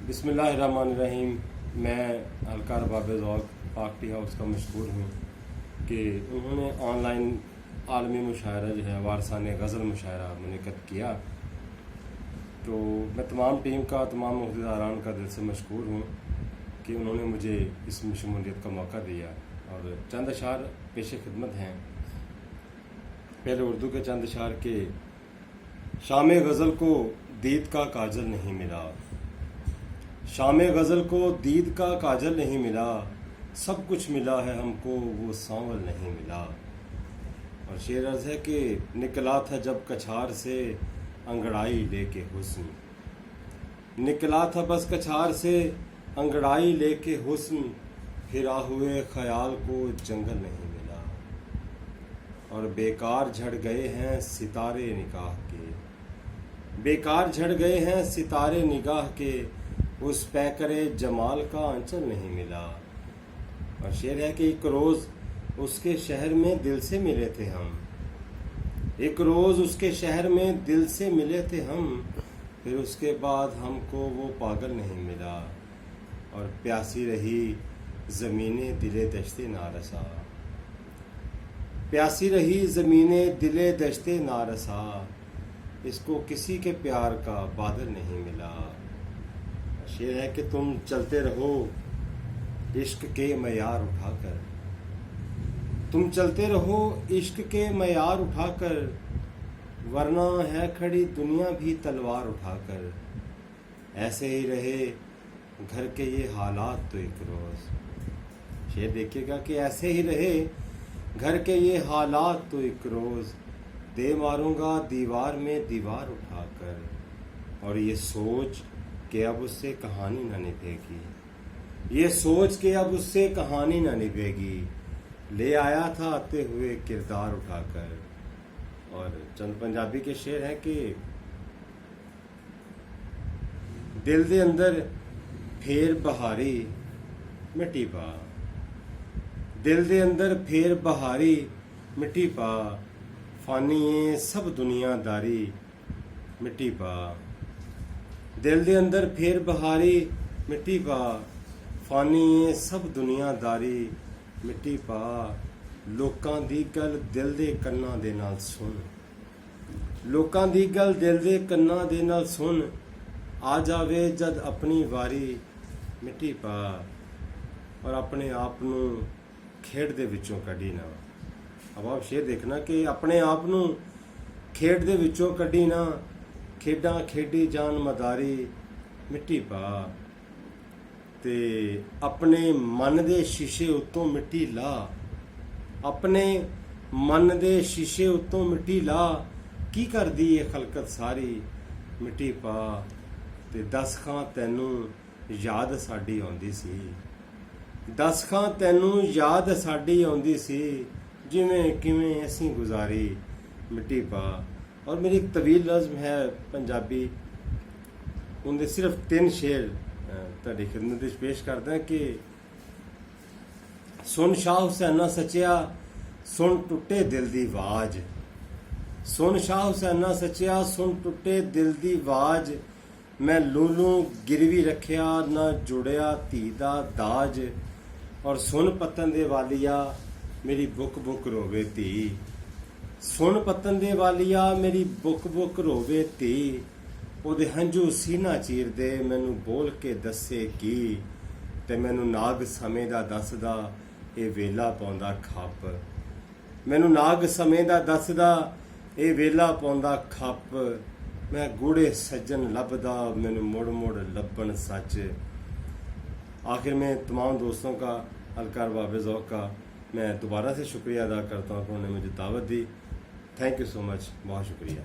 बिस्मिल्लाहिर्रहमानिर्रहीम। मैं हल्का अरबाब ज़ौक़ पाक टी हाउस का मशकूर हूँ कि उन्होंने ऑनलाइन आलमी मुशायरा जो है वारसाने गज़ल मुशायरा मुनक़्क़द किया। तो मैं तमाम टीम का, तमाम अहदेदारान का दिल से मशकूर हूँ कि उन्होंने मुझे इसमें शमूलियत का मौका दिया। और चंद अशार पेश खिदमत हैं। पहले उर्दू के चंद अशार के शाम गज़ल को दीद का काजल नहीं मिला, शाम गज़ल को दीद का काजल नहीं मिला, सब कुछ मिला है हमको वो सांवल नहीं मिला। और शेर अर्ज़ है कि निकला था जब कछार से अंगड़ाई लेके हुस्न, निकला था बस कछार से अंगड़ाई लेके हुस्न, फिरा हुए ख्याल को जंगल नहीं मिला। और बेकार झड़ गए हैं सितारे निगाह के, बेकार झड़ गए हैं सितारे निगाह के, उस पैकरे जमाल का आंचल नहीं मिला। और शेर है कि एक रोज़ उसके शहर में दिल से मिले थे हम, एक रोज़ उसके शहर में दिल से मिले थे हम, फिर उसके बाद हमको वो पागल नहीं मिला। और प्यासी रही ज़मीने दिले दश्ते नारसा, प्यासी रही ज़मीने दिले दश्ते नारसा, इसको किसी के प्यार का बादल नहीं मिला। शेर है कि तुम चलते रहो इश्क के मयार उठाकर, तुम चलते रहो इश्क के मयार उठाकर, वरना है खड़ी दुनिया भी तलवार उठाकर। ऐसे ही रहे घर के ये हालात तो एक रोज़, शेर देखिएगा कि ऐसे ही रहे घर के ये हालात तो एक रोज़, दे मारूंगा दीवार में दीवार उठाकर। और ये सोच कि अब उससे कहानी ना निभेगी, ये सोच के अब उससे कहानी ना निभेगी, ले आया था आते हुए किरदार उठाकर। और चंद पंजाबी के शेर हैं कि दिल दे अंदर फेर बहारी मिट्टी पा, दिल दे अंदर फेर बहारी मिट्टी पा, फानी है सब दुनियादारी मिट्टी पा। दिल दे अंदर फेर बहारी मिट्टी पा, फानी है सब दुनियादारी मिट्टी पा। लोकां दी गल दिल दे कन्नां दे नाल सुन, लोकां दी गल दिल दे कन्नां दे नाल सुन, आ जावे जद अपनी वारी मिट्टी पा। और अपने आप नू खेड दे विचों कड्ढी ना। अब आप शेर देखना कि अपने आप नू खेड दे विचों कड्ढी ना, खेडां खेडी जान मदारी मिट्टी पा। ते अपने मन दे शीशे उत्तों मिट्टी ला, अपने मन दे शीशे उत्तों मिट्टी ला, की करदी ए खलकत सारी मिट्टी पा। ते दस खां तैनू याद साडी आउंदी सी, दस खां तैनू याद साडी आउंदी सी, जिवें किवें असीं गुजारी मिट्टी पा। और मेरी एक तवील नज़्म है पंजाबी, उनके सिर्फ 3 शेर तुहाडी खिदमत विच पेश करदा है कि सुन शाह हुसैना सचिया सुन टुटे दिल दी आवाज, सुन शाह हुसैना सचिया सुन टुटे दिल दी आवाज, मैं लूलू गिरवी रखिया ना जुड़िया धी दा दाज। और सुन पतन दे वालिया मेरी बुक बुक रोवे धी, सुन पतन दे वालिया मेरी बुक बुक रोवे धी, ओदे हंझू सीना चीर दे मैनू बोल के दसे की, ते मैनू नाग समय दा दसदा ए वेला पौंदा खप, मैनू नाग समय दा दसदा ए वेला पौंदा खप, मैं गूढ़े सज्जन लभदा मैनू मुड़ मुड़ लभन सच। आखिर में तमाम दोस्तों का, हल्का अरबाब ज़ौक़ का मैं दोबारा से शुक्रिया अदा करता हूँ कि उन्होंने मुझे दावत दी। थैंक यू सो मच, बहुत शुक्रिया।